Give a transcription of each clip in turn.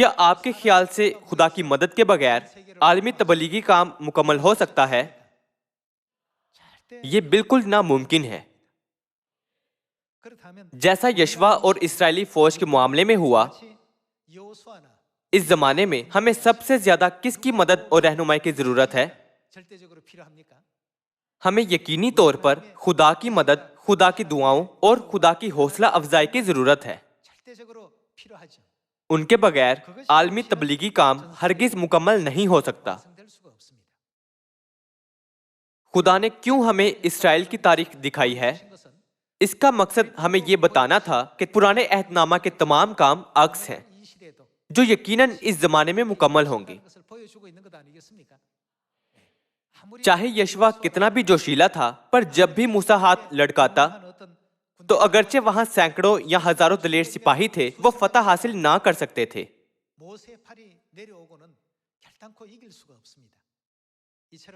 کیا آپ کے خیال سے خدا کی مدد کے بغیر عالمی تبلیغی کام مکمل ہو سکتا ہے؟ یہ بالکل ناممکن ہے۔ جیسا یشوا اور اسرائیلی فوج کے معاملے میں ہوا، اس زمانے میں ہمیں سب سے زیادہ کس کی مدد اور رہنمائی کی ضرورت ہے؟ ہمیں یقینی طور پر خدا کی مدد، خدا کی دعاؤں اور خدا کی حوصلہ افزائی کی ضرورت ہے۔ ان کے بغیر عالمی تبلیغی کام ہرگز مکمل نہیں ہو سکتا۔ خدا نے کیوں ہمیں اسرائیل کی تاریخ دکھائی ہے؟ اس کا مقصد ہمیں یہ بتانا تھا کہ پرانے عہد نامہ کے تمام کام عکس ہیں جو یقیناً اس زمانے میں مکمل ہوں گے۔ چاہے یشوا کتنا بھی جوشیلا تھا، پر جب بھی موسیٰ ہاتھ لڑکاتا تو اگرچہ وہاں سینکڑوں یا ہزاروں دلیر سپاہی تھے، وہ فتح حاصل نہ کر سکتے تھے۔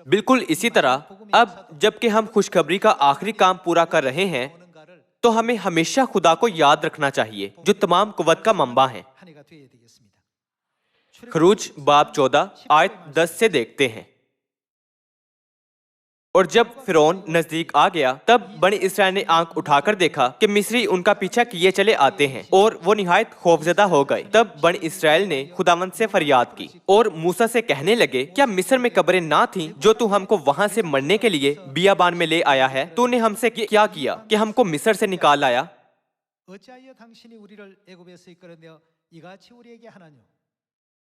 بالکل اسی طرح اب جب کہ ہم خوشخبری کا آخری کام پورا کر رہے ہیں تو ہمیں ہمیشہ خدا کو یاد رکھنا چاہیے جو تمام قوت کا منبع ہے۔ خروج باب 14 آیت 10 سے دیکھتے ہیں۔ اور جب فرعون نزدیک آ گیا، تب بنی اسرائیل نے آنکھ اٹھا کر دیکھا کہ مصری ان کا پیچھا کیے چلے آتے ہیں، اور وہ نہایت خوفزدہ ہو گئے۔ تب بنی اسرائیل نے خداوند سے فریاد کی اور موسیٰ سے کہنے لگے، کیا مصر میں قبریں نہ تھیں جو تو ہم کو وہاں سے مرنے کے لیے بیابان میں لے آیا ہے؟ تو نے ہم سے کیا کیا کہ ہم کو مصر سے نکال لایا؟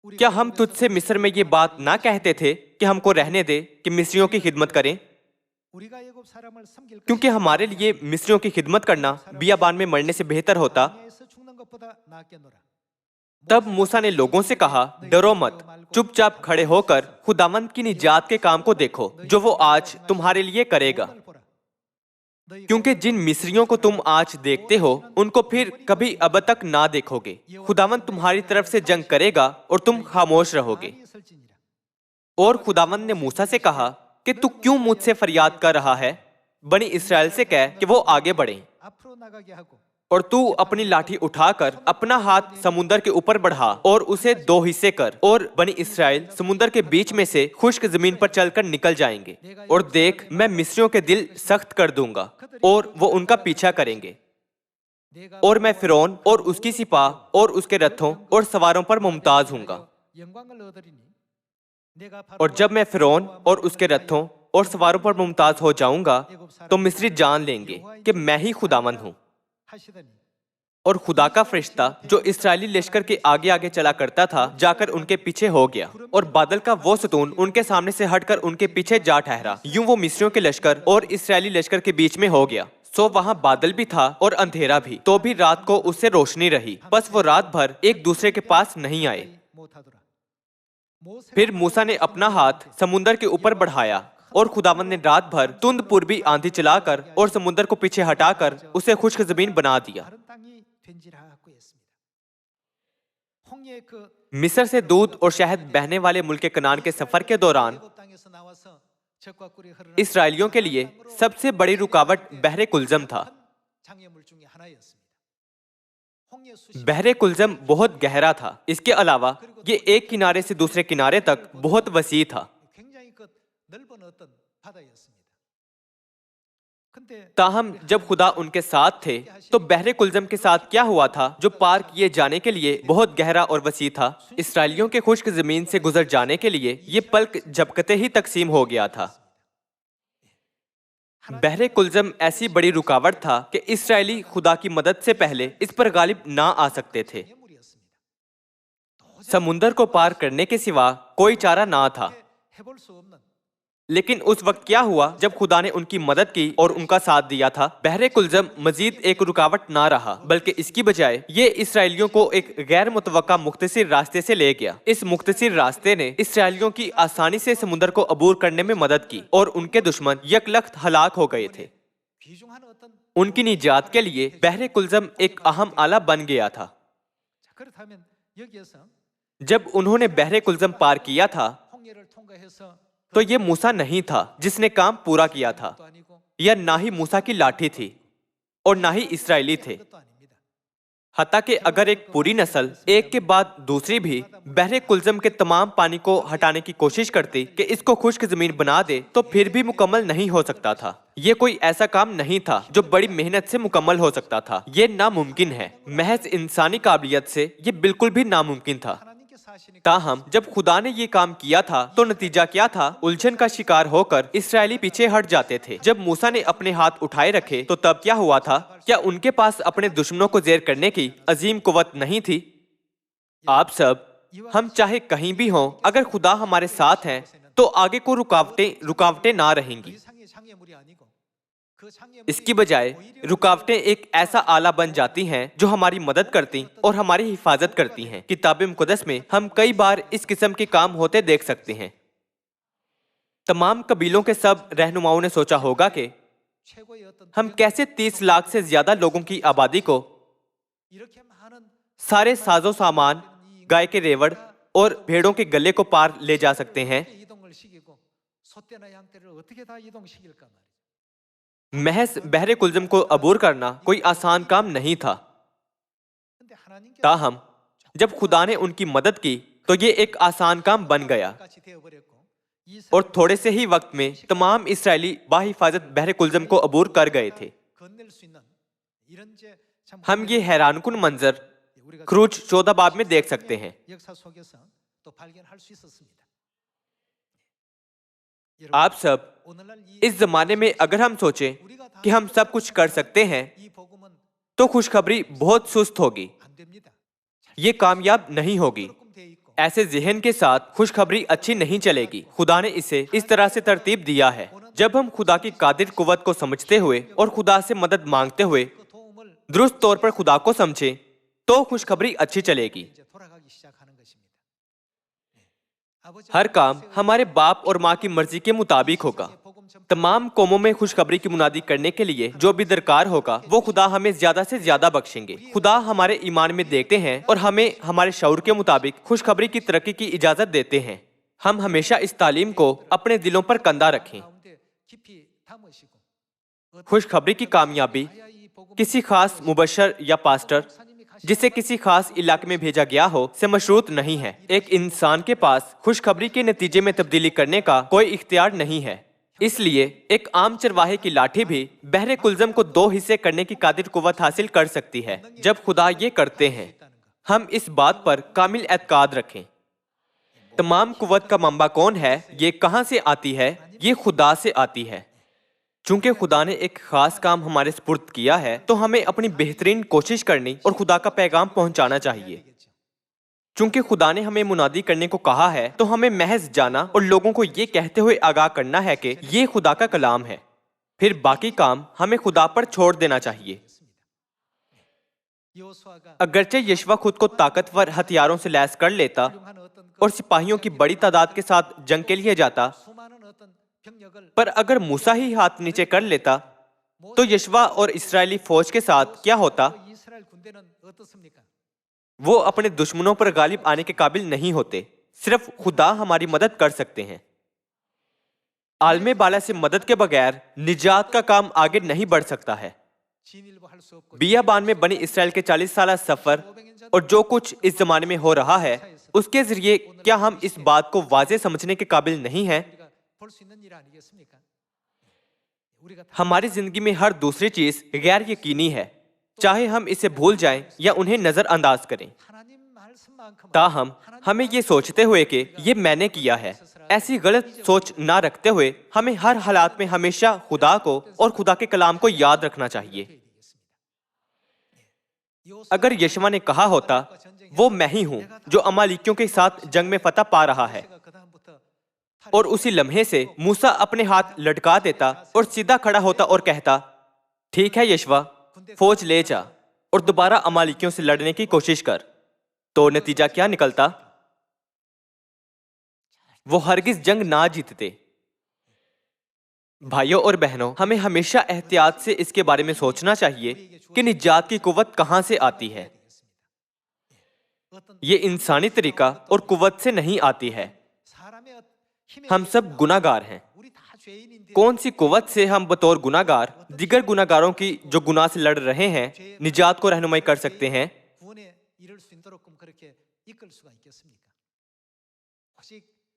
کیا ہم تجھ سے مصر میں یہ بات نہ کہتے تھے کہ ہم کو رہنے دے کہ مصریوں کی خدمت کریں؟ کیونکہ ہمارے لیے مصریوں کی خدمت کرنا بیابان میں مرنے سے بہتر ہوتا۔ تب موسیٰ نے لوگوں سے کہا، ڈرو مت، چپ چاپ کھڑے ہو کر خداوند کی نجات کے کام کو دیکھو جو وہ آج تمہارے لیے کرے گا، کیونکہ جن مصریوں کو تم آج دیکھتے ہو ان کو پھر کبھی اب تک نہ دیکھو گے۔ خداوند تمہاری طرف سے جنگ کرے گا اور تم خاموش رہو گے۔ اور خداوند نے موسیٰ سے کہا کہ تو کیوں مجھ سے فریاد کر رہا ہے؟ بنی اسرائیل سے کہہ کہ وہ آگے بڑھیں، اور تو اپنی لاٹھی اٹھا کر اپنا ہاتھ سمندر کے اوپر بڑھا اور اسے 2 حصے کر، اور بنی اسرائیل سمندر کے بیچ میں سے خشک زمین پر چل کر نکل جائیں گے۔ اور دیکھ، میں مصریوں کے دل سخت کر دوں گا اور وہ ان کا پیچھا کریں گے، اور میں فرعون اور اس کی سپاہ اور اس کے رتھوں اور سواروں پر ممتاز ہوں گا۔ اور جب میں فرعون اور اس کے رتھوں اور سواروں پر ممتاز ہو جاؤں گا تو مصری جان لیں گے کہ میں ہی خداوند ہوں۔ اور خدا کا فرشتہ جو اسرائیلی لشکر کے آگے آگے چلا کرتا تھا جا کر ان کے پیچھے ہو گیا، اور بادل کا وہ ستون ان کے سامنے سے ہٹ کر ان کے پیچھے جا ٹھہرا۔ یوں وہ مصریوں کے لشکر اور اسرائیلی لشکر کے بیچ میں ہو گیا۔ سو وہاں بادل بھی تھا اور اندھیرا بھی، تو بھی رات کو اس سے روشنی رہی، بس وہ رات بھر ایک دوسرے کے پاس نہیں آئے۔ پھر موسیٰ نے اپنا ہاتھ سمندر کے اوپر بڑھایا، اور خداوند نے رات بھر تند پوربی آندھی چلا کر اور سمندر کو پیچھے ہٹا کر اسے خشک زمین بنا دیا۔ مصر سے دودھ اور شہد بہنے والے ملک کنعان کے سفر کے دوران اسرائیلیوں کے لیے سب سے بڑی رکاوٹ بحر کلزم تھا۔ بحر کلزم بہت گہرا تھا، اس کے علاوہ یہ ایک کنارے سے دوسرے کنارے تک بہت وسیع تھا۔ تاہم جب خدا ان کے ساتھ تھے تو بحر کلزم کے ساتھ کیا ہوا تھا جو پار کیے جانے کے لیے بہت گہرا اور وسیع تھا؟ اسرائیلیوں کے خشک زمین سے گزر جانے کے لیے یہ پلک جھپکتے ہی تقسیم ہو گیا تھا۔ بحر کلزم ایسی بڑی رکاوٹ تھا کہ اسرائیلی خدا کی مدد سے پہلے اس پر غالب نہ آ سکتے تھے۔ سمندر کو پار کرنے کے سوا کوئی چارہ نہ تھا۔ لیکن اس وقت کیا ہوا جب خدا نے ان کی مدد کی اور ان کا ساتھ دیا تھا؟ بحر کلزم مزید ایک رکاوٹ نہ رہا، بلکہ اس کی بجائے یہ اسرائیلیوں کو ایک غیر متوقع مختصر راستے سے لے گیا۔ اس مختصر راستے نے اسرائیلیوں کی آسانی سے سمندر کو عبور کرنے میں مدد کی، اور ان کے دشمن یکلخت ہلاک ہو گئے تھے۔ ان کی نجات کے لیے بحر کلزم ایک اہم آلہ بن گیا تھا۔ جب انہوں نے بحر کلزم پار کیا تھا تو یہ موسیٰ نہیں تھا جس نے کام پورا کیا تھا، یا نہ ہی موسیٰ کی لاٹھی تھی، اور نہ ہی اسرائیلی تھے۔ حتیٰ کہ اگر ایک پوری نسل ایک کے بعد دوسری بھی بحر کلزم کے تمام پانی کو ہٹانے کی کوشش کرتی کہ اس کو خشک زمین بنا دے تو پھر بھی مکمل نہیں ہو سکتا تھا۔ یہ کوئی ایسا کام نہیں تھا جو بڑی محنت سے مکمل ہو سکتا تھا۔ یہ ناممکن ہے، محض انسانی قابلیت سے یہ بالکل بھی ناممکن تھا۔ تاہم جب خدا نے یہ کام کیا تھا تو نتیجہ کیا تھا؟ الجھن کا شکار ہو کر اسرائیلی پیچھے ہٹ جاتے تھے۔ جب موسیٰ نے اپنے ہاتھ اٹھائے رکھے تو تب کیا ہوا تھا؟ کیا ان کے پاس اپنے دشمنوں کو زیر کرنے کی عظیم قوت نہیں تھی؟ آپ سب، ہم چاہے کہیں بھی ہوں، اگر خدا ہمارے ساتھ ہیں تو آگے کو رکاوٹیں نہ رہیں گی۔ اس کی بجائے رکاوٹیں ایک ایسا آلہ بن جاتی ہیں جو ہماری مدد کرتی اور ہماری حفاظت کرتی ہیں۔ کتاب مقدس میں ہم کئی بار اس قسم کے کام ہوتے دیکھ سکتے ہیں۔ تمام قبیلوں کے سب رہنماؤں نے سوچا ہوگا کہ ہم کیسے 30 لاکھ سے زیادہ لوگوں کی آبادی کو سارے ساز و سامان، گائے کے ریوڑ اور بھیڑوں کے گلے کو پار لے جا سکتے ہیں۔ محض بحر کلزم کو عبور کرنا کوئی آسان کام نہیں تھا۔ تاہم جب خدا نے ان کی مدد کی تو یہ ایک آسان کام بن گیا، اور تھوڑے سے ہی وقت میں تمام اسرائیلی باحفاظت بحر کلزم کو عبور کر گئے تھے۔ ہم یہ حیران کن منظر خروج 14 باب میں دیکھ سکتے ہیں۔ آپ سب، اس زمانے میں اگر ہم سوچیں کہ ہم سب کچھ کر سکتے ہیں تو خوشخبری بہت سست ہوگی، یہ کامیاب نہیں ہوگی۔ ایسے ذہن کے ساتھ خوشخبری اچھی نہیں چلے گی۔ خدا نے اسے اس طرح سے ترتیب دیا ہے۔ جب ہم خدا کی قادر قوت کو سمجھتے ہوئے اور خدا سے مدد مانگتے ہوئے درست طور پر خدا کو سمجھیں تو خوشخبری اچھی چلے گی۔ ہر کام ہمارے باپ اور ماں کی مرضی کے مطابق ہوگا۔ تمام قوموں میں خوشخبری کی منادی کرنے کے لیے جو بھی درکار ہوگا وہ خدا ہمیں زیادہ سے زیادہ بخشیں گے۔ خدا ہمارے ایمان میں دیکھتے ہیں اور ہمیں ہمارے شعور کے مطابق خوشخبری کی ترقی کی اجازت دیتے ہیں۔ ہم ہمیشہ اس تعلیم کو اپنے دلوں پر کندہ رکھیں۔ خوشخبری کی کامیابی کسی خاص مبشر یا پاسٹر جسے کسی خاص علاقے میں بھیجا گیا ہو سے مشروط نہیں ہے۔ ایک انسان کے پاس خوشخبری کے نتیجے میں تبدیلی کرنے کا کوئی اختیار نہیں ہے۔ اس لیے ایک عام چرواہے کی لاٹھی بھی بحر کلزم کو 2 حصے کرنے کی قادر قوت حاصل کر سکتی ہے جب خدا یہ کرتے ہیں۔ ہم اس بات پر کامل اعتقاد رکھیں۔ تمام قوت کا منبع کون ہے؟ یہ کہاں سے آتی ہے؟ یہ خدا سے آتی ہے۔ چونکہ خدا نے ایک خاص کام ہمارے سپرد کیا ہے تو ہمیں اپنی بہترین کوشش کرنی اور خدا کا پیغام پہنچانا چاہیے۔ چونکہ خدا نے ہمیں منادی کرنے کو کہا ہے تو ہمیں محض جانا اور لوگوں کو یہ کہتے ہوئے آگاہ کرنا ہے کہ یہ خدا کا کلام ہے۔ پھر باقی کام ہمیں خدا پر چھوڑ دینا چاہیے۔ اگرچہ یشوع خود کو طاقتور ہتھیاروں سے لیس کر لیتا اور سپاہیوں کی بڑی تعداد کے ساتھ جنگ کے لیے جاتا، پر اگر موسیٰ ہی ہاتھ نیچے کر لیتا تو یشوع اور اسرائیلی فوج کے ساتھ کیا ہوتا؟ وہ اپنے دشمنوں پر غالب آنے کے قابل نہیں ہوتے۔ صرف خدا ہماری مدد کر سکتے ہیں۔ عالم بالا سے مدد کے بغیر نجات کا کام آگے نہیں بڑھ سکتا ہے۔ بیابان میں بنی اسرائیل کے 40 سالہ سفر اور جو کچھ اس زمانے میں ہو رہا ہے اس کے ذریعے کیا ہم اس بات کو واضح سمجھنے کے قابل نہیں ہیں؟ ہماری زندگی میں ہر دوسری چیز غیر یقینی ہے، چاہے ہم اسے بھول جائیں یا انہیں نظر انداز کریں۔ تاہم ہمیں یہ سوچتے ہوئے کہ یہ میں نے کیا ہے، ایسی غلط سوچ نہ رکھتے ہوئے ہمیں ہر حالات میں ہمیشہ خدا کو اور خدا کے کلام کو یاد رکھنا چاہیے۔ اگر یشوع نے کہا ہوتا وہ میں ہی ہوں جو امالیکیوں کے ساتھ جنگ میں فتح پا رہا ہے، اور اسی لمحے سے موسیٰ اپنے ہاتھ لٹکا دیتا اور سیدھا کھڑا ہوتا اور کہتا، ٹھیک ہے یشوع، فوج لے جا اور دوبارہ امالیکیوں سے لڑنے کی کوشش کر، تو نتیجہ کیا نکلتا؟ وہ ہرگز جنگ نہ جیتتے۔ بھائیوں اور بہنوں، ہمیں ہمیشہ احتیاط سے اس کے بارے میں سوچنا چاہیے کہ نجات کی قوت کہاں سے آتی ہے۔ یہ انسانی طریقہ اور قوت سے نہیں آتی ہے۔ ہم سب گناہ گار ہیں۔ کون سی قوت سے ہم بطور گناہ گار دیگر گناہ گاروں کی جو گناہ سے لڑ رہے ہیں نجات کو رہنمائی کر سکتے ہیں؟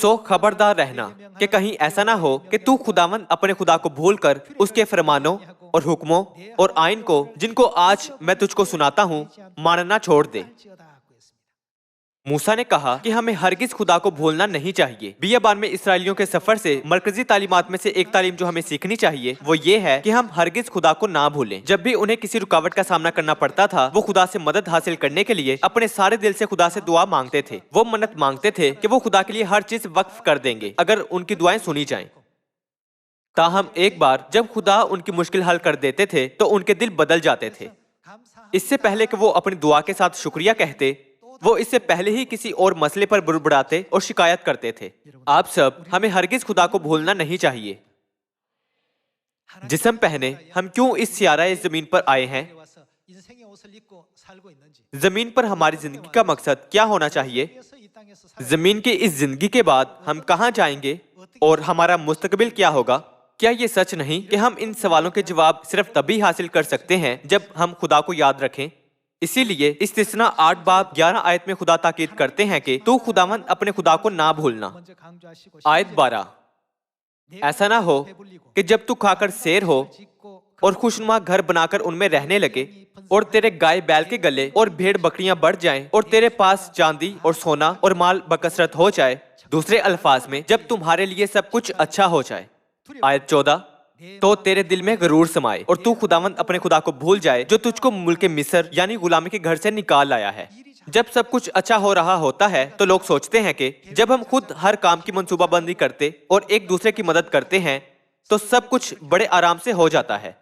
سو خبردار رہنا کہ کہیں ایسا نہ ہو کہ تو خداوند اپنے خدا کو بھول کر اس کے فرمانوں اور حکموں اور آئین کو جن کو آج میں تجھ کو سناتا ہوں ماننا چھوڑ دے۔ موسیٰ نے کہا کہ ہمیں ہرگز خدا کو بھولنا نہیں چاہیے۔ بیابان میں اسرائیلیوں کے سفر سے مرکزی تعلیمات میں سے ایک تعلیم جو ہمیں سیکھنی چاہیے وہ یہ ہے کہ ہم ہرگز خدا کو نہ بھولیں۔ جب بھی انہیں کسی رکاوٹ کا سامنا کرنا پڑتا تھا وہ خدا سے مدد حاصل کرنے کے لیے اپنے سارے دل سے خدا سے دعا مانگتے تھے۔ وہ منت مانگتے تھے کہ وہ خدا کے لیے ہر چیز وقف کر دیں گے اگر ان کی دعائیں سنی جائیں۔ تاہم ایک بار جب خدا ان کی مشکل حل کر دیتے تھے تو ان کے دل بدل جاتے تھے۔ اس سے پہلے کہ وہ اپنی دعا کے ساتھ شکریہ کہتے وہ اس سے پہلے ہی کسی اور مسئلے پر بڑبڑاتے اور شکایت کرتے تھے۔ آپ سب ہمیں ہرگز خدا کو بھولنا نہیں چاہیے۔ جسم پہنے ہم کیوں اس سیارہ زمین پر آئے ہیں؟ زمین پر ہماری زندگی کا مقصد کیا ہونا چاہیے؟ زمین کی اس زندگی کے بعد ہم کہاں جائیں گے اور ہمارا مستقبل کیا ہوگا؟ کیا یہ سچ نہیں کہ ہم ان سوالوں کے جواب صرف تبھی حاصل کر سکتے ہیں جب ہم خدا کو یاد رکھیں؟ اسی لیے استثنا 8 باب 11 آیت میں خدا تاکید کرتے ہیں کہ تو خداوند اپنے خدا کو نہ بھولنا۔ آیت 12، ایسا نہ ہو کہ جب تو کھا کر سیر ہو اور خوشنما گھر بنا کر ان میں رہنے لگے اور تیرے گائے بیل کے گلے اور بھیڑ بکریاں بڑھ جائیں اور تیرے پاس چاندی اور سونا اور مال بکثرت ہو جائے، دوسرے الفاظ میں جب تمہارے لیے سب کچھ اچھا ہو جائے۔ آیت 14، تو تیرے دل میں غرور سمائے اور تو خداوند اپنے خدا کو بھول جائے جو تجھ کو ملک مصر یعنی غلامی کے گھر سے نکال لایا ہے۔ جب سب کچھ اچھا ہو رہا ہوتا ہے تو لوگ سوچتے ہیں کہ جب ہم خود ہر کام کی منصوبہ بندی کرتے اور ایک دوسرے کی مدد کرتے ہیں تو سب کچھ بڑے آرام سے ہو جاتا ہے۔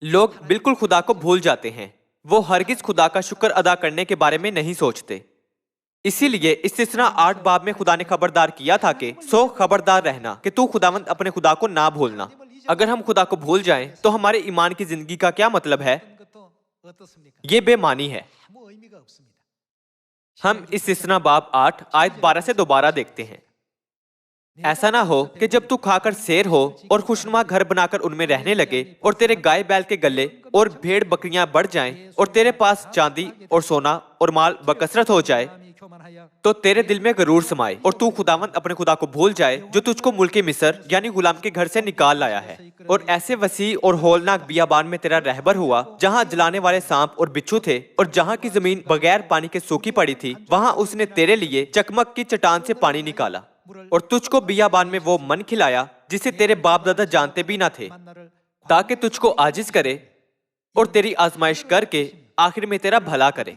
لوگ بالکل خدا کو بھول جاتے ہیں، وہ ہرگز خدا کا شکر ادا کرنے کے بارے میں نہیں سوچتے۔ اسی لیے استثنا 8 باب میں خدا نے خبردار کیا تھا کہ سو خبردار رہنا کہ تو خداوند اپنے خدا کو نہ بھولنا۔ اگر ہم خدا کو بھول جائیں تو ہمارے ایمان کی زندگی کا کیا مطلب ہے؟ یہ بے معنی ہے۔ ہم استثنا باب 8 آیت 12 سے دوبارہ دیکھتے ہیں۔ ایسا نہ ہو کہ جب تو کھا کر سیر ہو اور خوشنما گھر بنا کر ان میں رہنے لگے اور تیرے گائے بیل کے گلے اور بھیڑ بکریاں بڑھ جائیں اور تیرے پاس چاندی اور سونا اور مال بکثرت ہو جائے، تو تیرے دل میں غرور سمائے اور تو خداوند اپنے خدا کو بھول جائے جو تجھ کو ملک مصر یعنی غلام کے گھر سے نکال لایا ہے، اور ایسے وسیع اور ہولناک بیابان میں تیرا رہبر ہوا جہاں جلانے والے سانپ اور بچھو تھے اور جہاں کی زمین بغیر پانی کے سوکھی پڑی تھی، وہاں اس نے تیرے لیے چکمک کی چٹان سے پانی نکالا اور تجھ کو بیابان میں وہ من کھلایا جسے تیرے باپ دادا جانتے بھی نہ تھے، تاکہ تجھ کو عاجز کرے اور تیری آزمائش کر کے آخر میں تیرا بھلا کرے۔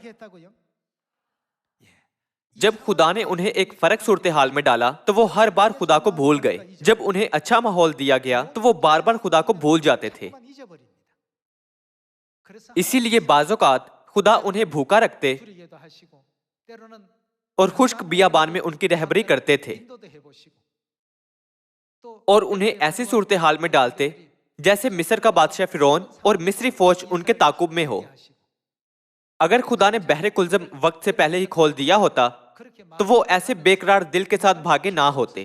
جب خدا نے انہیں ایک فرق صورتحال میں ڈالا تو وہ ہر بار خدا کو بھول گئے۔ جب انہیں اچھا ماحول دیا گیا تو وہ بار بار خدا کو بھول جاتے تھے۔ اسی لیے بعض اوقات خدا انہیں بھوکا رکھتے اور خشک بیابان میں ان کی رہبری کرتے تھے اور انہیں ایسی صورتحال میں ڈالتے جیسے مصر کا بادشاہ فرعون اور مصری فوج ان کے تعاقب میں ہو۔ اگر خدا نے بحر کلزم وقت سے پہلے ہی کھول دیا ہوتا تو وہ ایسے بے قرار دل کے ساتھ بھاگے نہ ہوتے۔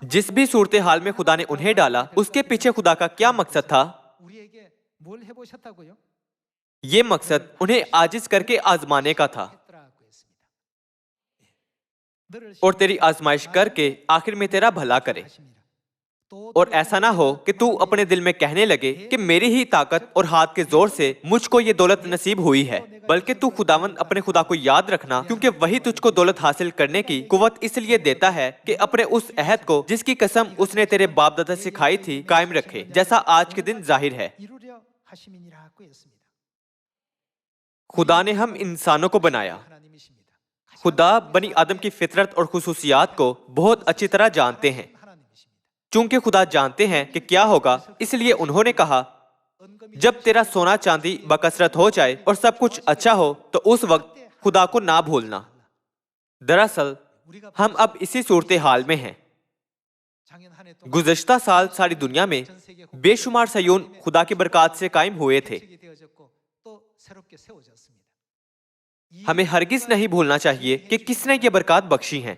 جس بھی صورتحال میں خدا نے انہیں ڈالا اس کے پیچھے خدا کا کیا مقصد تھا؟ یہ مقصد انہیں عاجز کر کے آزمانے کا تھا اور تیری آزمائش کر کے آخر میں تیرا بھلا کرے۔ اور ایسا نہ ہو کہ تو اپنے دل میں کہنے لگے کہ میری ہی طاقت اور ہاتھ کے زور سے مجھ کو یہ دولت نصیب ہوئی ہے، بلکہ تو خداوند اپنے خدا کو یاد رکھنا، کیونکہ وہی تجھ کو دولت حاصل کرنے کی قوت اس لیے دیتا ہے کہ اپنے اس عہد کو جس کی قسم اس نے تیرے باپ دادا سے کھائی تھی قائم رکھے، جیسا آج کے دن ظاہر ہے۔ خدا نے ہم انسانوں کو بنایا۔ خدا بنی آدم کی فطرت اور خصوصیات کو بہت اچھی طرح جانتے ہیں۔ چونکہ خدا جانتے ہیں کہ کیا ہوگا، اس لیے انہوں نے کہا جب تیرا سونا چاندی بکثرت ہو جائے اور سب کچھ اچھا ہو تو اس وقت خدا کو نہ بھولنا۔ دراصل ہم اب اسی صورتحال میں ہیں۔ گزشتہ سال ساری دنیا میں بے شمار صیون خدا کی برکات سے قائم ہوئے تھے۔ ہمیں ہرگز نہیں بھولنا چاہیے کہ کس نے یہ برکات بخشی ہیں۔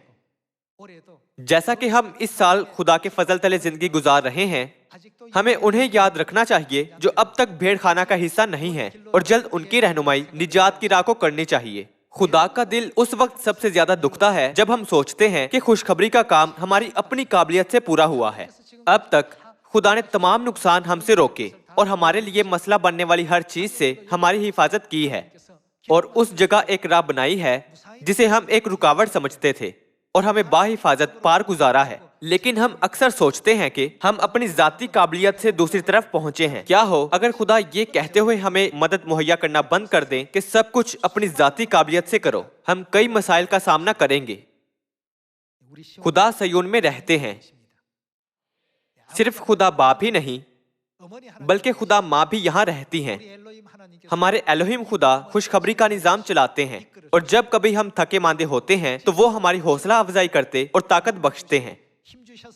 جیسا کہ ہم اس سال خدا کے فضل تلے زندگی گزار رہے ہیں، ہمیں انہیں یاد رکھنا چاہیے جو اب تک بھیڑ خانہ کا حصہ نہیں ہیں، اور جلد ان کی رہنمائی نجات کی راہ کو کرنی چاہیے۔ خدا کا دل اس وقت سب سے زیادہ دکھتا ہے جب ہم سوچتے ہیں کہ خوشخبری کا کام ہماری اپنی قابلیت سے پورا ہوا ہے۔ اب تک خدا نے تمام نقصان ہم سے روکے اور ہمارے لیے مسئلہ بننے والی ہر چیز سے ہماری حفاظت کی ہے، اور اس جگہ ایک راہ بنائی ہے جسے ہم ایک رکاوٹ سمجھتے تھے اور ہمیں باحفاظت پار گزارا ہے۔ لیکن ہم اکثر سوچتے ہیں کہ ہم اپنی ذاتی قابلیت سے دوسری طرف پہنچے ہیں۔ کیا ہو اگر خدا یہ کہتے ہوئے ہمیں مدد مہیا کرنا بند کر دیں کہ سب کچھ اپنی ذاتی قابلیت سے کرو؟ ہم کئی مسائل کا سامنا کریں گے۔ خدا صیون میں رہتے ہیں۔ صرف خدا باپ ہی نہیں بلکہ خدا ماں بھی یہاں رہتی ہیں۔ ہمارے الوہیم خدا خوشخبری کا نظام چلاتے ہیں، اور جب کبھی ہم تھکے ماندے ہوتے ہیں تو وہ ہماری حوصلہ افزائی کرتے اور طاقت بخشتے ہیں۔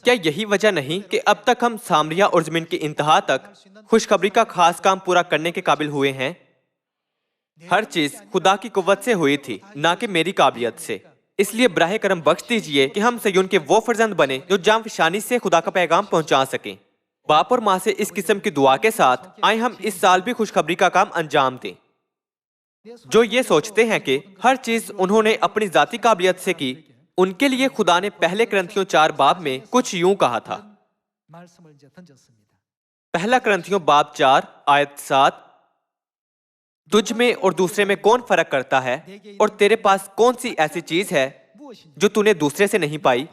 کیا یہی وجہ نہیں کہ اب تک ہم سامریہ اور زمین کی انتہا تک خوشخبری کا خاص کام پورا کرنے کے قابل ہوئے ہیں؟ ہر چیز خدا کی قوت سے ہوئی تھی، نہ کہ میری قابلیت سے۔ اس لیے براہ کرم بخش دیجئے کہ ہم صیون کے وہ فرزند بنے جو جام فشانی سے خدا کا پیغام پہنچا سکیں۔ باپ اور ماں سے اس قسم کی دعا کے ساتھ آئیں ہم اس سال بھی خوشخبری کا کام انجام دیں۔ جو یہ سوچتے ہیں کہ ہر چیز انہوں نے اپنی ذاتی قابلیت سے کی، ان کے لیے خدا نے پہلے کرنتھیوں 4 باب میں کچھ یوں کہا تھا۔ پہلا کرنتھیوں باب 4 آیت 7، تجھ میں اور دوسرے میں کون فرق کرتا ہے، اور تیرے پاس کون سی ایسی چیز ہے جو تو نے دوسرے سے نہیں پائی؟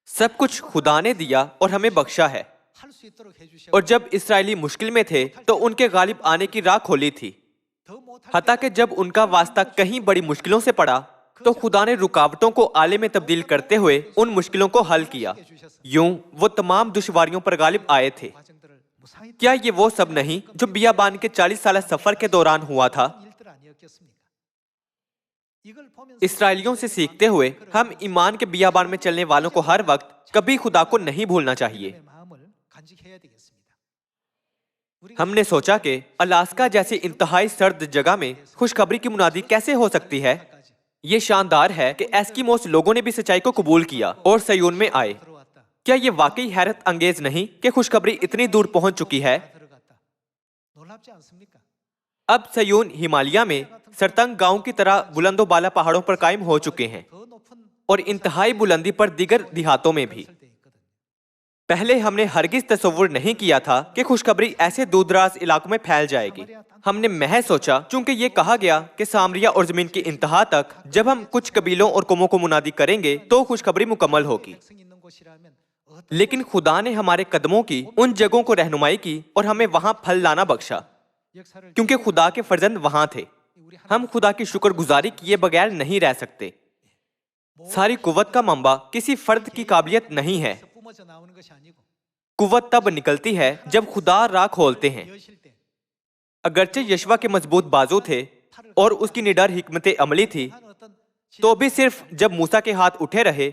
سب کچھ خدا نے دیا اور ہمیں بخشا ہے، اور جب اسرائیلی مشکل میں تھے تو ان کے غالب آنے کی راہ کھولی تھی، حتیٰ کہ جب ان کا واسطہ کہیں بڑی مشکلوں سے پڑا تو خدا نے رکاوٹوں کو آلے میں تبدیل کرتے ہوئے ان مشکلوں کو حل کیا۔ یوں وہ تمام دشواریوں پر غالب آئے تھے۔ کیا یہ وہ سب نہیں جو بیابان کے 40 سالہ سفر کے دوران ہوا تھا؟ اسرائیلیوں سے سیکھتے ہوئے ہم ایمان کے بیابان میں چلنے والوں کو ہر وقت کبھی خدا کو نہیں بھولنا چاہیے۔ ہم نے سوچا کہ الاسکا جیسی انتہائی سرد جگہ میں خوشخبری کی منادی کیسے ہو سکتی ہے؟ یہ شاندار ہے کہ ایسکیموس لوگوں نے بھی سچائی کو قبول کیا اور صیون میں آئے۔ کیا یہ واقعی حیرت انگیز نہیں کہ خوشخبری اتنی دور پہنچ چکی ہے؟ اب صیون ہمالیہ میں سرتنگ گاؤں کی طرح بلند و بالا پہاڑوں پر قائم ہو چکے ہیں، اور انتہائی بلندی پر دیگر دیہاتوں میں بھی۔ پہلے ہم نے ہرگز تصور نہیں کیا تھا کہ خوشخبری ایسے دور دراز علاقوں میں پھیل جائے گی۔ ہم نے محض سوچا چونکہ یہ کہا گیا کہ سامریہ اور زمین کی انتہا تک جب ہم کچھ قبیلوں اور قوموں کو منادی کریں گے تو خوشخبری مکمل ہوگی۔ لیکن خدا نے ہمارے قدموں کی ان جگہوں کو رہنمائی کی اور ہمیں وہاں پھل لانا بخشا، کیونکہ خدا کے فرزند وہاں تھے۔ ہم خدا کی شکر گزاری کیے بغیر نہیں رہ سکتے۔ ساری قوت کا منبع کسی فرد کی قابلیت نہیں ہے۔ قوت تب نکلتی ہے جب خدا راہ کھولتے ہیں۔ اگرچہ یشوا کے مضبوط بازو تھے اور اس کی نڈر حکمت عملی تھی، تو بھی صرف جب موسیٰ کے ہاتھ اٹھے رہے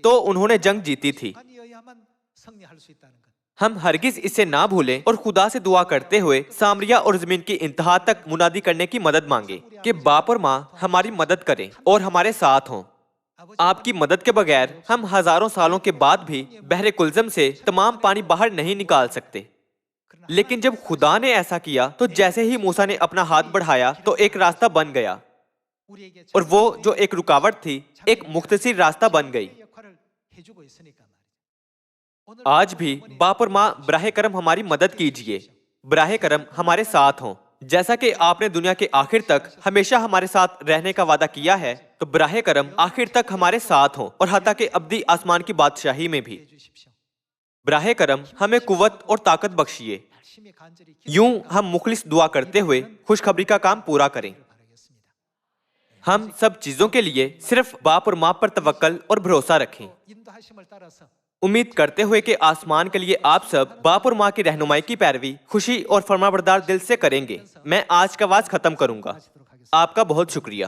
تو انہوں نے جنگ جیتی تھی۔ ہم ہرگز اسے نہ بھولیں اور خدا سے دعا کرتے ہوئے سامریہ اور زمین کی انتہا تک منادی کرنے کی مدد مانگیں کہ باپ اور ماں ہماری مدد کریں اور ہمارے ساتھ ہوں۔ آپ کی مدد کے بغیر ہم ہزاروں سالوں کے بعد بھی بحر کلزم سے تمام پانی باہر نہیں نکال سکتے۔ لیکن جب خدا نے ایسا کیا تو جیسے ہی موسیٰ نے اپنا ہاتھ بڑھایا تو ایک راستہ بن گیا، اور وہ جو ایک رکاوٹ تھی ایک مختصر راستہ بن گئی۔ آج بھی باپ اور ماں براہ کرم ہماری مدد کیجئے، براہ کرم ہمارے ساتھ ہوں۔ جیسا کہ آپ نے دنیا کے آخر تک ہمیشہ ہمارے ساتھ رہنے کا وعدہ کیا ہے، تو براہ کرم آخر تک ہمارے ساتھ ہوں، اور حتیٰ کہ ابدی آسمان کی بادشاہی میں بھی۔ براہ کرم ہمیں قوت اور طاقت بخشیے۔ یوں ہم مخلص دعا کرتے ہوئے خوشخبری کا کام پورا کریں۔ ہم سب چیزوں کے لیے صرف باپ اور ماں پر توکل اور بھروسہ رکھیں، امید کرتے ہوئے کہ آسمان کے لیے آپ سب باپ اور ماں کی رہنمائی کی پیروی خوشی اور فرمانبردار دل سے کریں گے۔ میں آج کا وعظ ختم کروں گا۔ آپ کا بہت شکریہ۔